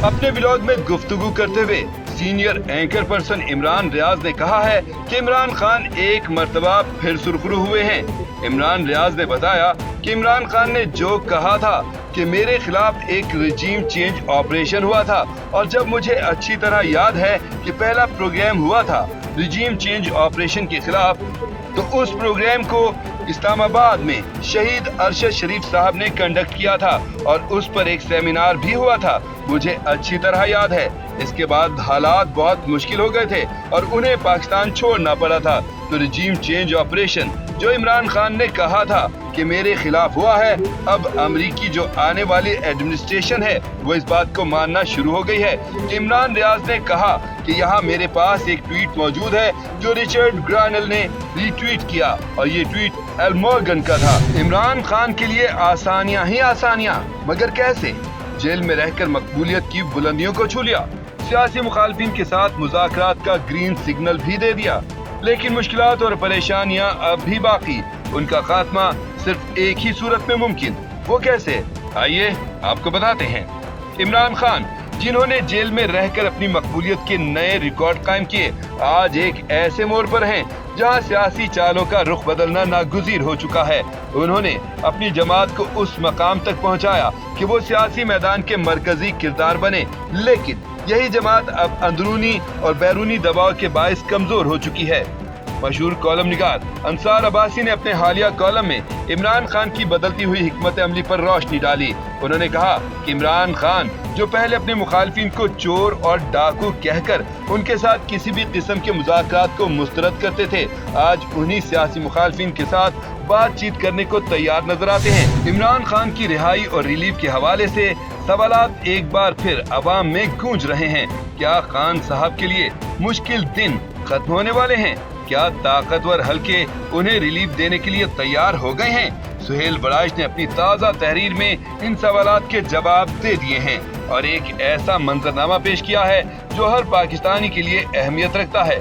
अपने ब्लॉग में गुफ्तगू करते हुए senior anchor person Imran Riaz ने कहा है कि इमरान खान एक मर्तबा फिर सुर्खरू हुए हैं। इमरान रियाज ने बताया कि इमरान खान ने जो कहा था कि मेरे खिलाफ एक रिजीम चेंज ऑपरेशन हुआ था, और जब मुझे अच्छी तरह याद है कि पहला प्रोग्राम हुआ था रिजीम चेंज ऑपरेशन के खिलाफ, तो उस प्रोग्राम को इस्लामाबाद में शहीद अरशद शरीफ साहब ने कंडक्ट किया था और उस पर एक सेमिनार भी हुआ था, मुझे अच्छी तरह याद है। इसके बाद हालात बहुत मुश्किल हो गए थे और उन्हें पाकिस्तान छोड़ना पड़ा था। तो रिजीम चेंज ऑपरेशन जो इमरान खान ने कहा था कि मेरे खिलाफ हुआ है, अब अमेरिकी जो आने वाली एडमिनिस्ट्रेशन है वो इस बात को मानना शुरू हो गई है। इमरान रियाज ने कहा कि यहाँ मेरे पास एक ट्वीट मौजूद है जो रिचर्ड ग्रानल ने रीट्वीट किया, और ये ट्वीट एल मॉर्गन का था। इमरान खान के लिए आसानियां ही आसानियां, मगर कैसे? जेल में रहकर मकबूलियत की बुलंदियों को छू लिया, सियासी मुखालफिन के साथ मुज़ाकरात का ग्रीन सिग्नल भी दे दिया, लेकिन मुश्किलात और परेशानियां अब भी बाकी। उनका खात्मा सिर्फ एक ही सूरत में मुमकिन, वो कैसे? आइए आपको बताते हैं। इमरान खान जिन्होंने जेल में रहकर अपनी मकबूलियत के नए रिकॉर्ड कायम किए, आज एक ऐसे मोड़ पर हैं जहां सियासी चालों का रुख बदलना नागुज़ीर हो चुका है। उन्होंने अपनी जमात को उस मकाम तक पहुंचाया कि वो सियासी मैदान के मरकजी किरदार बने, लेकिन यही जमात अब अंदरूनी और बैरूनी दबाव के बायस कमजोर हो चुकी है। मशहूर कॉलम निगार अंसार अब्बासी ने अपने हालिया कॉलम में इमरान खान की बदलती हुई हिकमत अमली पर रोशनी डाली। उन्होंने कहा कि इमरान खान जो पहले अपने मुखालफिन को चोर और डाकू कहकर उनके साथ किसी भी किस्म के मुज़ाकरात को मुस्तरद करते थे, आज उन्हीं सियासी मुखालफिन के साथ बातचीत करने को तैयार नजर आते हैं। इमरान खान की रिहाई और रिलीफ के हवाले से सवालात एक बार फिर अवाम में गूंज रहे हैं। क्या खान साहब के लिए मुश्किल दिन खत्म होने वाले हैं? क्या ताकतवर हल्के उन्हें रिलीफ देने के लिए तैयार हो गए हैं? सुहेल बड़ाइश ने अपनी ताज़ा तहरीर में इन सवालात के जवाब दे दिए हैं और एक ऐसा मंजरनामा पेश किया है जो हर पाकिस्तानी के लिए अहमियत रखता है।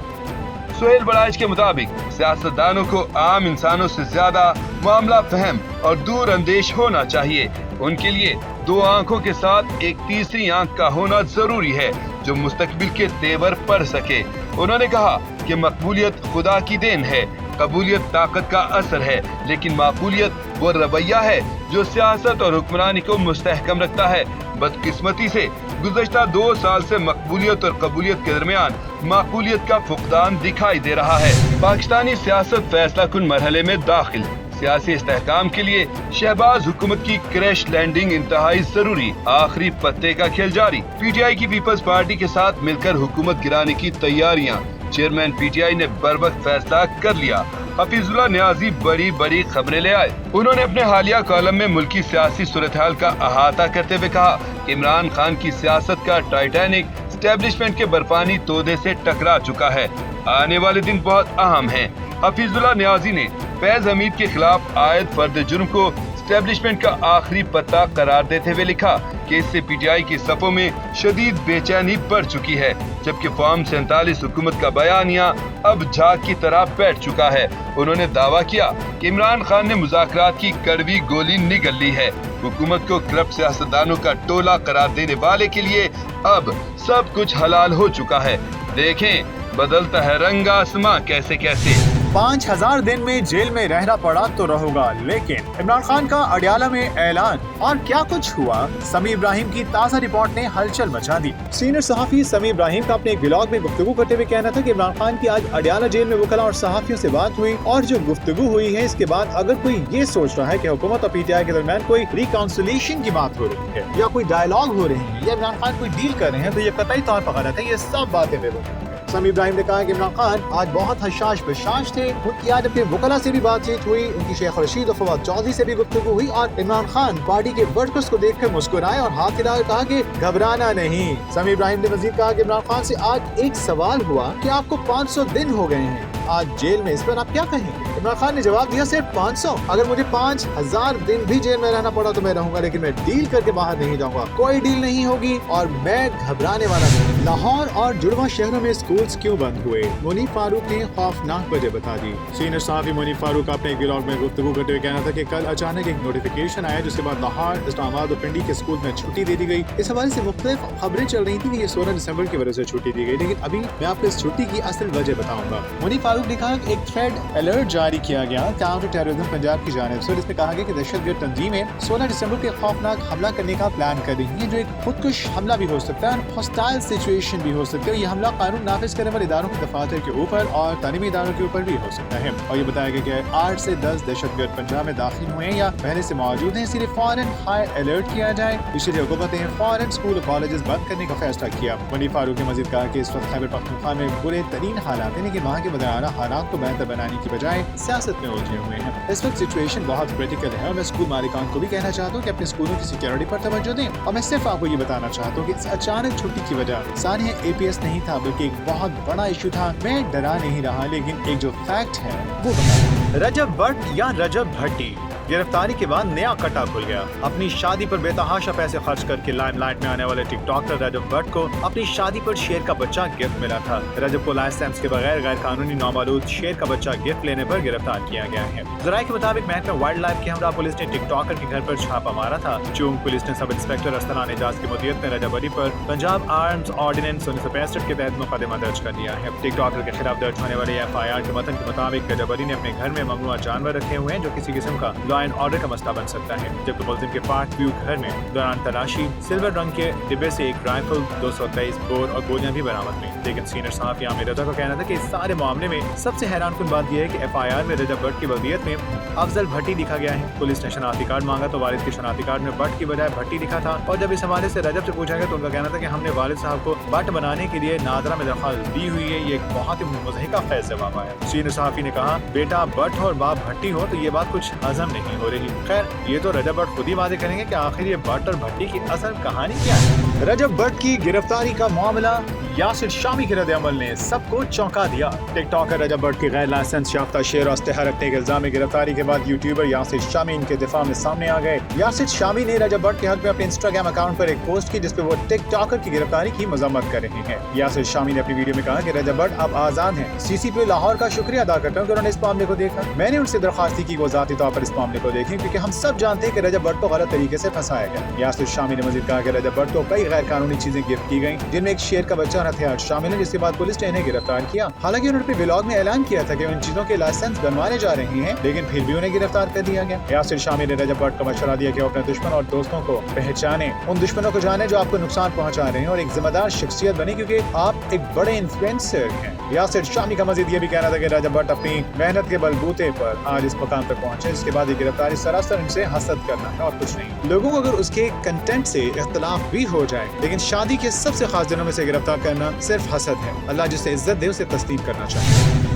सुहेल बड़ाइश के मुताबिक सियासतदानों को आम इंसानों से ज्यादा मामला फहम और दूर अंदेश होना चाहिए। उनके लिए दो आंखों के साथ एक तीसरी आंख का होना जरूरी है जो मुस्तकबिल के तेवर पढ़ सके। उन्होंने कहा कि मकबूलियत खुदा की देन है, कबूलियत ताकत का असर है, लेकिन माकूलियत वो रवैया है जो सियासत और हुक्मरानी को मुस्तहकम रखता है। बदकिस्मती से गुज़श्ता 2 साल से मकबूलियत और कबूलियत के दरमियान माकूलियत का फुकदान दिखाई दे रहा है। पाकिस्तानी सियासत फैसला कुन मरहले में दाखिल, सियासी इस्तेहकाम के लिए शहबाज हुकूमत की क्रैश लैंडिंग इंतहाई जरूरी, आखिरी पत्ते का खेल जारी। पीटीआई की पीपल्स पार्टी के साथ मिलकर हुकूमत गिराने की तैयारियां, चेयरमैन पीटीआई ने बरवक्त फैसला कर लिया। हफीजुल्लाह नियाजी बड़ी बड़ी खबरें ले आए। उन्होंने अपने हालिया कॉलम में मुल्की सियासी सूरत-हाल का अहाता करते हुए कहा कि इमरान खान की सियासत का टाइटैनिक एस्टेब्लिशमेंट के बर्फानी तोदे से टकरा चुका है, आने वाले दिन बहुत अहम हैं। हफीजुल्लाह नियाजी ने फैज हमीद के खिलाफ आयद फर्द जुर्म को एस्टेब्लिशमेंट का आखिरी पत्ता करार देते हुए लिखा कि इससे पीटीआई की सफों में शदीद बेचैनी बढ़ चुकी है, जबकि फॉर्म 47 हुकूमत का बयानिया अब झाग की तरह बैठ चुका है। उन्होंने दावा किया कि इमरान खान ने मुज़ाकरात की कड़वी गोली निगल ली है। हुकूमत को करप्ट सियासतदानों का टोला करार देने वाले के लिए अब सब कुछ हलाल हो चुका है। देखें बदलता है रंग आसमां कैसे कैसे। 5000 दिन में जेल में रहना पड़ा तो रहोगा, लेकिन इमरान खान का अडियाला में ऐलान, और क्या कुछ हुआ? समी इब्राहिम की ताज़ा रिपोर्ट ने हलचल मचा दी। सीनियर सहाफ़ी समी इब्राहिम का अपने एक ब्लॉग में गुफ्तगू करते हुए कहना था कि इमरान खान की आज अडियाला जेल में वकला और सहाफ़ियों से बात हुई, और जो गुफ्तगू हुई है इसके बाद अगर कोई ये सोच रहा है कि हुकूमत और पीटीआई के दरमियान कोई रिकाउंसिलेशन की बात हो रही है या कोई डायलॉग हो रही है या इमरान खान कोई डील कर रहे हैं, तो ये कतई तौर पर गलत है। ये सब बातें बेबुनियाद। समी इब्राहिम ने कहा कि इमरान खान आज बहुत हशाश बशाश थे। उनकी आज अपने वकला से भी बातचीत हुई, उनकी शेख रशीद और फवाद चौधरी से भी गुफ्तगू हुई, और इमरान खान पार्टी के वर्कर्स को देखकर मुस्कुराए और हाथ हिलाकर कहा कि घबराना नहीं। समी इब्राहिम ने मजीद कहा कि इमरान खान से आज एक सवाल हुआ कि आपको 500 दिन हो गए हैं आज जेल में, इस पर आप क्या कहेंगे? इमरान खान ने जवाब दिया सिर्फ 500। अगर मुझे 5000 दिन भी जेल में रहना पड़ा तो मैं रहूंगा, लेकिन मैं डील करके बाहर नहीं जाऊंगा। कोई डील नहीं होगी और मैं घबराने वाला नहीं। लाहौर और जुड़वा शहरों में स्कूल्स क्यों बंद हुए, मुनीफ फारूक ने खौफनाक वजह बता दी। सीनियर सहाफी मुनीफ फारूक अपने एक ब्लॉग में गुफ्तगू करते हुए कहना था कि कल अचानक एक नोटिफिकेशन आया जिसके बाद लाहौर, इस्लामाबाद और पिंडी के स्कूल में छुट्टी दे दी गई। इस हवाले से मुख्तलिफ खबरें चल रही थी कि ये 16 दिसंबर की वजह से छुट्टी दी गई, लेकिन अभी मैं आपको इस छुट्टी की असल वजह बताऊंगा। मुनीफ फारूक ने कहा कि एक थ्रेड अलर्ट जारी किया गया काउंटर टेररिज्म पंजाब की जानिब से, जिसमें कहा गया कि दहशतगर्द तंजीमें 16 दिसंबर के खौफनाक हमला करने का प्लान कर रही हैं, जो एक खुदकुश हमला भी हो सकता है और हॉस्टाइल सिचुएशन भी हो सकती है। ये हमला कानून नाफिज करने वाले इदारों के दफातर के ऊपर और तालीमी इदारों के ऊपर भी हो सकता है। और ये बताया गया कि 8 से 10 दहशतगर्द पंजाब में दाखिल हुए हैं या पहले से मौजूद हैं, इसलिए फौरन हाई अलर्ट किया जाए। इसलिए हुकूमत ने फौरन स्कूल और कॉलेजेस बंद करने का फैसला किया। मुनीफ फारूक ने मजीद कहा कि इस वक्त खैबर पख्तूनख्वा में बुरे तरीन हालात हैं, लेकिन वहाँ के बदराना हालात को बेहतर बनाने की बजाय सियासत में उलझे हुए हैं। इस वक्त सिचुएशन बहुत क्रिटिकल है और मैं स्कूल मालिकान को भी कहना चाहता हूँ कि अपने स्कूलों की सिक्योरिटी पर तवज्जो दें। और मैं सिर्फ आपको ये बताना चाहता हूँ कि इस अचानक छुट्टी की वजह सानिया APS नहीं था, बल्कि एक बहुत बड़ा इशू था। मैं डरा नहीं रहा, लेकिन एक जो फैक्ट है वो बता। रजब भट्ट या रजब भट्टी गिरफ्तारी के बाद नया कटा खुल गया। अपनी शादी पर बेतहाशा पैसे खर्च करके लाइमलाइट में आने वाले टिकटॉकर रजब भट्ट को अपनी शादी पर शेर का बच्चा गिफ्ट मिला था। रजब को लाइसेंस के बगैर गैर कानूनी नामालूद शेर का बच्चा गिफ्ट लेने पर गिरफ्तार किया गया है। जराये के मुताबिक महकमा वाइल्ड लाइफ की हमरा पुलिस ने टिकटॉकर के घर पर छापा मारा था। चूंग पुलिस ने सब इंस्पेक्टर अस्तनान एजाज की मुदीयत में रजब अली पर पंजाब आर्म्स ऑर्डिनेंस 1965 के तहत मुकदमा दर्ज कर दिया है। टिकटॉकर के खिलाफ दर्ज होने वाले FIR के मतन के मुताबिक रजब अली ने अपने घर में ममनुआ जानवर रखे हुए हैं, जो किसी किस्म का लॉ एंड ऑर्डर का मसला बन सकता है। जबकि मुलजिम के पार्क व्यू घर में दौरान तलाशी सिल्वर रंग के डिब्बे से एक राइफल, 223 बोर और गोलियां भी बरामद हुई। लेकिन सीनियर सहाफी आमिर रजा का कहना था कि इस सारे मामले में सबसे हैरानकुन बात यह है कि FIR में रजब भट्ट की वलीयत में अफजल भट्टी लिखा गया है। पुलिस ने शनाख्ती कार्ड मांगा तो वालिद के शनाख्ती कार्ड में भट्ट की बजाय भट्टी लिखा था। और जब इस हवाले से रजब से पूछा गया तो उनका कहना था कि हमने वालिद साहब को भट्ट बनाने के लिए नादरा में दरख्वास्त दी हुई है। ये एक बहुत ही मुज़हिका फैज़ जवाब आया। सीनियर सहाफी ने कहा, बेटा भट्ट और बाप भट्टी हो तो ये बात कुछ हजम नहीं हो रही। खैर, ये तो रजब भट्ट खुद ही वादे करेंगे कि आखिर ये भट्ट और भट्टी की असल कहानी क्या है। रजब भट्ट की गिरफ्तारी का मामला यासिर शामी के रद्द-ए-अमल ने सबको चौंका दिया। टिकटॉकर रजब भट्ट की गैर लाइसेंस याफ्ता शेर और इस्तेहार रखने के इल्जाम में गिरफ्तारी के बाद यूट्यूबर यासिर शामी इनके दिफा में सामने आ गए। यासिर शामी ने रजब भट्ट के हक में अपने इंस्टाग्राम अकाउंट पर एक पोस्ट की जिसपे वो टिकटॉकर की गिरफ्तारी की मजम्मत कर रहे हैं। यासिर शामी ने अपनी वीडियो में कहा कि रजब भट्ट अब आजाद हैं। CCP लाहौर का शुक्रिया अदा करता हूँ कि उन्होंने इस मामले को देखा। मैंने उनसे दरख्वास्त की वो ज़ाती तौर पर इस मामले को देखें, क्योंकि हम सब जानते हैं कि रजब भट्ट को गलत तरीके से फंसाया गया। यासिर शामी ने मजीद कहा कि रजब भट्ट को कई गैर कानूनी चीजें गिफ्ट की गई, जिनमें एक शेर का बच्चा और हथियार शामिल है, जिसके बाद पुलिस ने इन्हें गिरफ्तार किया। हालांकि उन्होंने अपने ब्लॉग में ऐलान किया था कि उन चीजों के लाइसेंस बनवाने जा रहे हैं, लेकिन फिर भी उन्हें गिरफ्तार कर दिया गया। यासिर शामी ने रजब भट्ट को मशवरा दिया कि वो अपने दुश्मन और दोस्तों को पहचाने, उन दुश्मनों को जाने जो आपको नुकसान पहुंचा रहे हैं, और एक जिम्मेदार शख्सियत बने क्योंकि आप एक बड़े इन्फ्लुएंसर हैं। यासिर शामी का मजीद ये भी कहना था कि रजब भट्ट अपनी मेहनत के बलबूते पर आज इस मुकाम पर पहुंचे, जिसके बाद ये गिरफ्तारी सरासर इनसे हसद करना है और कुछ नहीं। लोगों को अगर उसके कंटेंट से इख्तलाफ भी हो जाए, लेकिन शादी के सबसे खास दिनों में से गिरफ्तार करना सिर्फ हसद है। अल्लाह जिसे इज्जत दे उसे तस्लीम करना चाहिए।